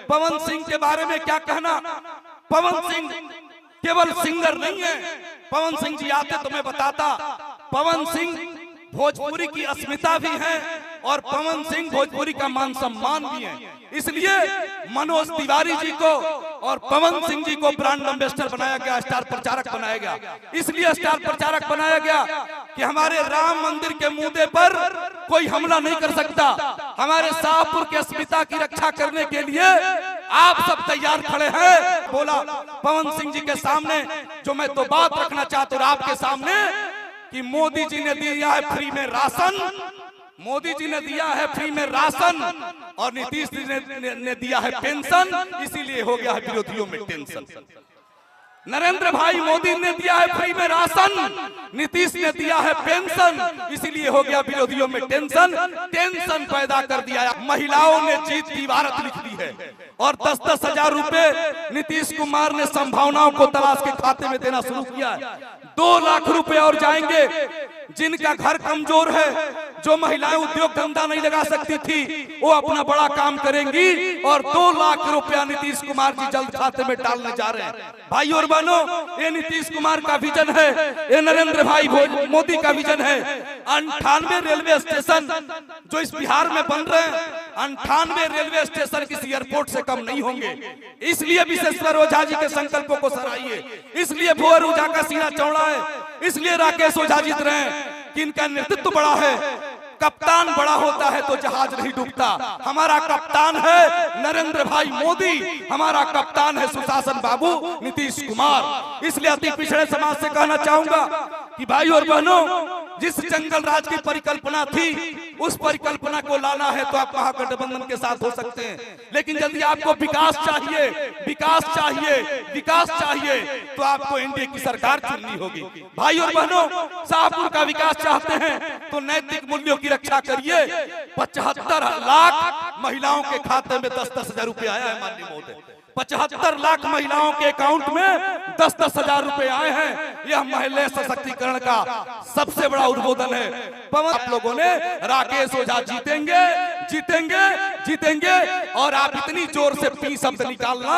पवन सिंह के बारे में क्या कहना। पवन सिंह केवल सिंगर नहीं है, पवन सिंह जी आते तो मैं बताता। पवन सिंह भोजपुरी की अस्मिता भी है और पवन सिंह भोजपुरी का मान सम्मान भी है। इसलिए मनोज तिवारी जी को और पवन सिंह जी को ब्रांड एम्बेसडर बनाया गया, स्टार प्रचारक बनाया गया। इसलिए स्टार प्रचारक बनाया गया कि हमारे राम मंदिर के मुद्दे पर कोई हमला नहीं कर सकता। हमारे शाहपुर के अस्मिता की रक्षा करने के लिए आप सब तैयार खड़े हैं। बोला पवन सिंह जी के सामने जो मैं तो बात रखना चाहता हूं आपके सामने कि मोदी जी ने दिया है फ्री में राशन, मोदी जी ने दिया है फ्री में राशन और नीतीश जी ने दिया है पेंशन, इसीलिए हो गया है विरोधियों में टेंशन। नरेंद्र भाई मोदी ने दिया है फ्री में राशन, नीतीश ने दिया है पेंशन, इसीलिए हो गया विरोधियों में टेंशन। टेंशन पैदा कर दिया। महिलाओं ने जीत की इबारत लिख दी है और 10-10 हजार रुपए नीतीश कुमार ने संभावनाओं को तलाश के खाते में देना शुरू किया है। 2 लाख रुपए और जाएंगे जिनका घर कमजोर है, जो महिलाएं उद्योग धंधा नहीं लगा सकती थी, वो अपना बड़ा काम करेंगी और 2 लाख रुपया नीतीश कुमार जी जल्द खाते में डालने जा रहे हैं। भाई और बहनों, ये नीतीश कुमार का विजन है, ये नरेंद्र भाई मोदी का विजन है। 98 रेलवे स्टेशन जो इस बिहार में बन रहे हैं, 98 रेलवे स्टेशन किसी एयरपोर्ट से कम नहीं होंगे। इसलिए विशेश्वर ओझा जी के संकल्पों को सराहिए, इसलिए भुवर ओझा का सीना चौड़ा है, इसलिए राकेश ओझा जीत रहे हैं कि इनका नेतृत्व बड़ा है। कप्तान बड़ा होता है तो जहाज नहीं डूबता। हमारा कप्तान है नरेंद्र भाई मोदी, हमारा कप्तान है सुशासन बाबू नीतीश कुमार। इसलिए अति पिछड़े समाज से कहना चाहूंगा कि भाई और बहनों, जिस जंगल राज की परिकल्पना थी उस परिकल्पना को लाना है तो आप महागठबंधन के साथ हो सकते हैं, लेकिन यदि आपको विकास चाहिए, विकास चाहिए, विकास चाहिए तो आपको एनडीए की सरकार चुननी होगी। भाई और बहनों, शाहपुर का विकास चाहते हैं तो नैतिक मूल्यों की रक्षा करिए। 75 लाख महिलाओं के खाते में 10-10 हजार रुपए आया है माननीय महोदय। 75 लाख महिलाओं के अकाउंट में 10-10 हजार रुपए आए हैं। यह महिला सशक्तिकरण का सबसे बड़ा उद्बोधन है। पवन आप लोगों ने राकेश ओझा जीतेंगे, जीतेंगे, जीतेंगे और आप इतनी जोर से पी शब्द निकालना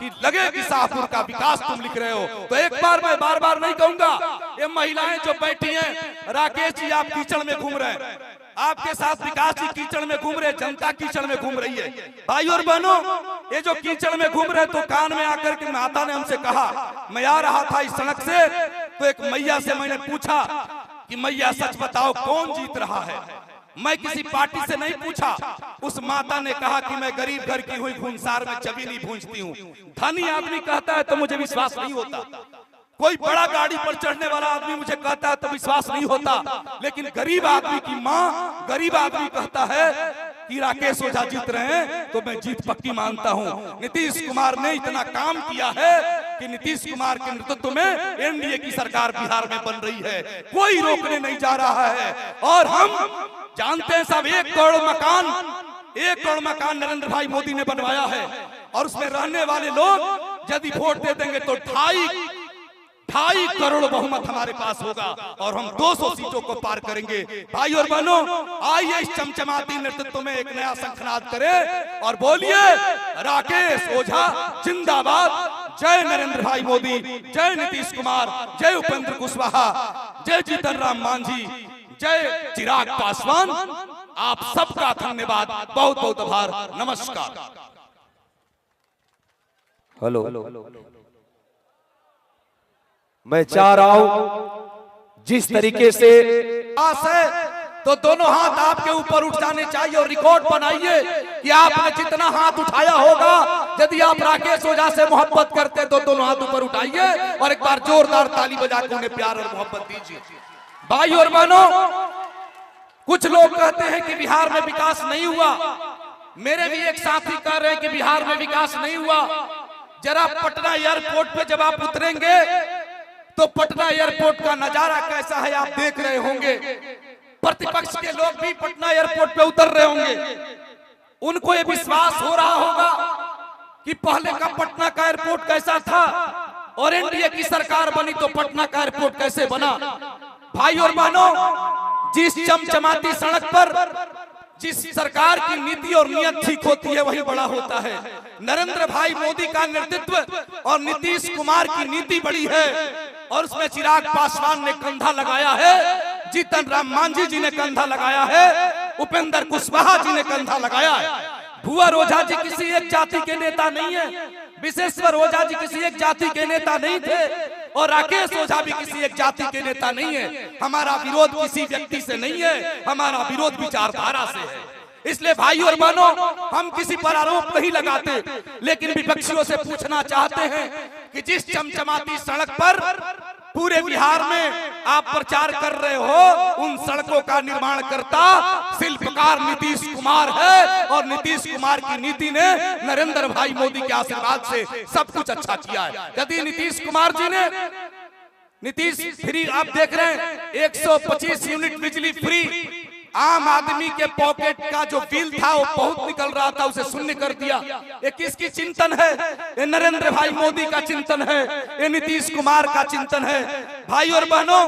कि लगे कि शाहपुर का विकास तुम लिख रहे हो। तो एक बार मैं बार-बार नहीं कहूंगा, ये महिलाएं जो बैठी हैं, राकेश जी आप कीचड़ में घूम रहे हैं, आपके साथ विकास जी कीचड़ में घूम रहे, जनता कीचड़ में घूम रही है। भाई और बहनों, ये जो कीचड़ में घूम रहे तो कान में आकर के माता ने हमसे कहा, मैं आ रहा था इस सड़क से तो एक मैया से मैंने पूछा कि मैया सच बताओ कौन जीत रहा है। मैं किसी पार्टी से नहीं पूछा। उस माता ने कहा कि मैं गरीब घर की हुई घुनसार में जबी नहीं भूंजती हूँ। धनी आदमी कहता है तो मुझे विश्वास नहीं होता, कोई बड़ा गाड़ी पर चढ़ने वाला आदमी मुझे कहता है तो विश्वास नहीं होता, लेकिन गरीब आदमी की माँ, गरीब आदमी कहता है कि राकेश ओझा जीत रहे हैं तो मैं जीत पक्की मानता हूं। नीतीश कुमार ने इतना काम किया है कि नीतीश कुमार के नेतृत्व में एनडीए की सरकार बिहार में बन रही है, कोई रोकने नहीं जा रहा है। और हम जानते हैं सब 1 करोड़ मकान नरेंद्र भाई मोदी ने बनवाया है और उसमें रहने वाले लोग यदि वोट दे देंगे तो 2.5 करोड़ बहुमत हमारे पास होगा और हम 200 सीटों को पार करेंगे। भाई और बहनों, आइए इस चमचमाती नेतृत्व में एक नया शंखनाद करें और बोलिए राकेश ओझा जिंदाबाद, जय नरेंद्र भाई मोदी, जय नीतीश कुमार, जय उपेंद्र कुशवाहा, जय जीतन राम मांझी, जय चिराग पासवान। आप सबका धन्यवाद, बहुत बहुत आभार, नमस्कार। हेलो, मैं चाह रहा हूं जिस तरीके से तो दोनों हाथ आपके ऊपर उठ जाने चाहिए और रिकॉर्ड बनाइए कि आपने जितना हाथ उठाया होगा, यदि आप राकेश ओझा से मोहब्बत करते तो दोनों हाथ ऊपर उठाइए और एक बार जोरदार ताली बजा के उन्हें प्यार और मोहब्बत दीजिए। भाई और बहनों, कुछ लोग कहते हैं कि बिहार में विकास नहीं हुआ। मेरे भी एक साथी कह रहे हैं कि बिहार में विकास नहीं हुआ। जरा पटना एयरपोर्ट पे जब आप उतरेंगे तो पटना एयरपोर्ट का नजारा कैसा है आप देख रहे होंगे। प्रतिपक्ष के लोग भी पटना एयरपोर्ट पे उतर रहे होंगे, उनको ये विश्वास हो रहा होगा कि पहले का पटना का एयरपोर्ट कैसा था और एनडीए की सरकार बनी तो पटना का एयरपोर्ट कैसे बना। भाई और बहनों, जिस चमचमाती सड़क पर जिस सरकार की नीति और नियत ठीक होती है वही बड़ा होता है। नरेंद्र भाई मोदी का नेतृत्व और नीतीश कुमार की नीति बड़ी है और उसमें चिराग पासवान ने कंधा लगाया है, जीतन राम मांझी जी ने कंधा लगाया है, उपेंद्र कुशवाहा जी ने कंधा लगाया है। भुवर ओझा जी किसी एक जाति के नेता नहीं है, विशेश्वर ओझा जी किसी एक जाति के नेता नहीं थे और राकेश ओझा भी किसी एक जाति के नेता नहीं है। हमारा विरोध किसी व्यक्ति से नहीं है, हमारा विरोध विचारधारा से है। इसलिए भाई और बहनों, हम किसी पर आरोप नहीं लगाते, लेकिन विपक्षियों से पूछना चाहते हैं कि जिस चमचमाती सड़क पर पूरे बिहार में आप प्रचार कर रहे हो, उन सड़कों का निर्माण करता शिल्पकार नीतीश कुमार है और नीतीश कुमार की नीति ने नरेंद्र भाई मोदी के आशीर्वाद से सब कुछ अच्छा किया है। यदि नीतीश कुमार जी ने नीतीश फ्री आप देख रहे हैं, 125 यूनिट बिजली फ्री, आम आदमी के पॉकेट का जो बिल था वो बहुत निकल रहा था, उसे शून्य कर दिया। ये किसकी चिंतन है? ये नरेंद्र भाई मोदी का चिंतन है, ये नीतीश कुमार का चिंतन है। भाई और बहनों,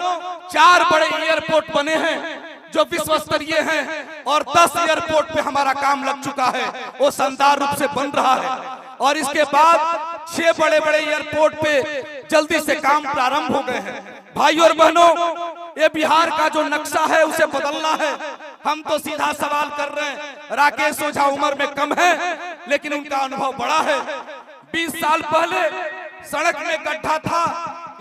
4 बड़े एयरपोर्ट बने हैं जो विश्व स्तरीय हैं और 10 एयरपोर्ट पे हमारा काम लग चुका है, वो शानदार रूप से बन रहा है। और इसके बाद 6 बड़े बड़े एयरपोर्ट पे जल्दी से काम प्रारंभ हो गए हैं। भाई और बहनों, ये बिहार का जो नक्शा है उसे बदलना है। हम तो सीधा सवाल कर रहे हैं, राकेश ओझा उम्र में कम है लेकिन उनका अनुभव बड़ा है। 20 साल पहले सड़क में गड्ढा था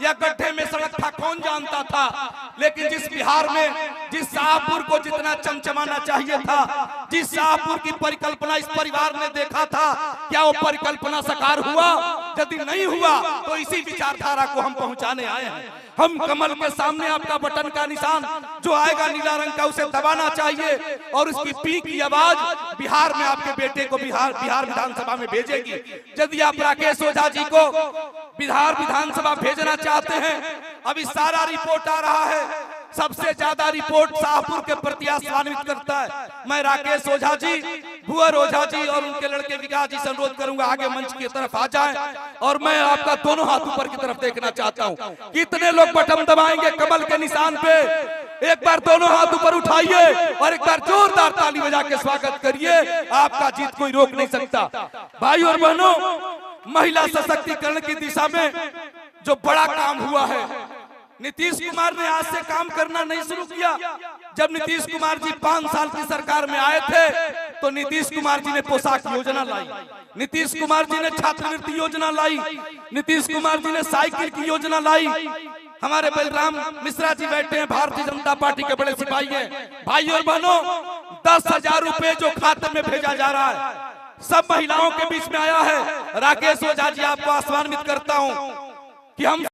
या गड्ढे में सड़क था कौन जानता था, लेकिन जिस बिहार में जिस शाहपुर को जितना चमचमाना चाहिए था, जिस शाहपुर की परिकल्पना इस परिवार ने देखा था, क्या वो परिकल्पना साकार हुआ? यदि नहीं हुआ तो इसी विचारधारा को हम पहुंचाने आए हैं। हम कमल के सामने आपका बटन का निशान जो आएगा नीला रंग का, उसे दबाना चाहिए और उसकी पी की आवाज बिहार में आपके बेटे को बिहार विधानसभा में भेजेगी। यदि आप राकेश ओझा जी को बिहार विधानसभा भेजना चाहते हैं, अभी सारा रिपोर्ट आ रहा है, सबसे ज्यादा रिपोर्ट शाहपुर के प्रति आश्वानित करता है। मैं राकेश ओझा जी, भुवर ओझा जी और उनके लड़के विकास जी से अनुरोध करूंगा आगे मंच की तरफ आ जाएं और मैं आपका दोनों हाथ ऊपर की तरफ देखना चाहता हूं। कितने लोग बटन दबाएंगे कमल के निशान पे? एक बार दोनों हाथ ऊपर उठाइए और एक बार जोरदार ताली बजा के स्वागत करिए। आपका जीत कोई रोक नहीं सकता। भाई और बहनों, महिला सशक्तिकरण की दिशा में जो बड़ा काम हुआ है, नीतीश कुमार ने आज से काम करना नहीं शुरू किया। जब नीतीश कुमार जी 5 साल की सरकार में आए थे तो नीतीश कुमार जी ने पोशाक योजना लाई, नीतीश कुमार जी ने छात्रवृत्ति योजना लाई, नीतीश कुमार जी ने साइकिल की योजना लाई। हमारे बलराम मिश्रा जी बैठे हैं, भारतीय जनता पार्टी के बड़े सिपाही हैं। भाई और बहनों, 10,000 रुपए जो खाते में भेजा जा रहा है सब महिलाओं के बीच में आया है। राकेश ओझा जी, आपको आश्वासित करता हूं कि हम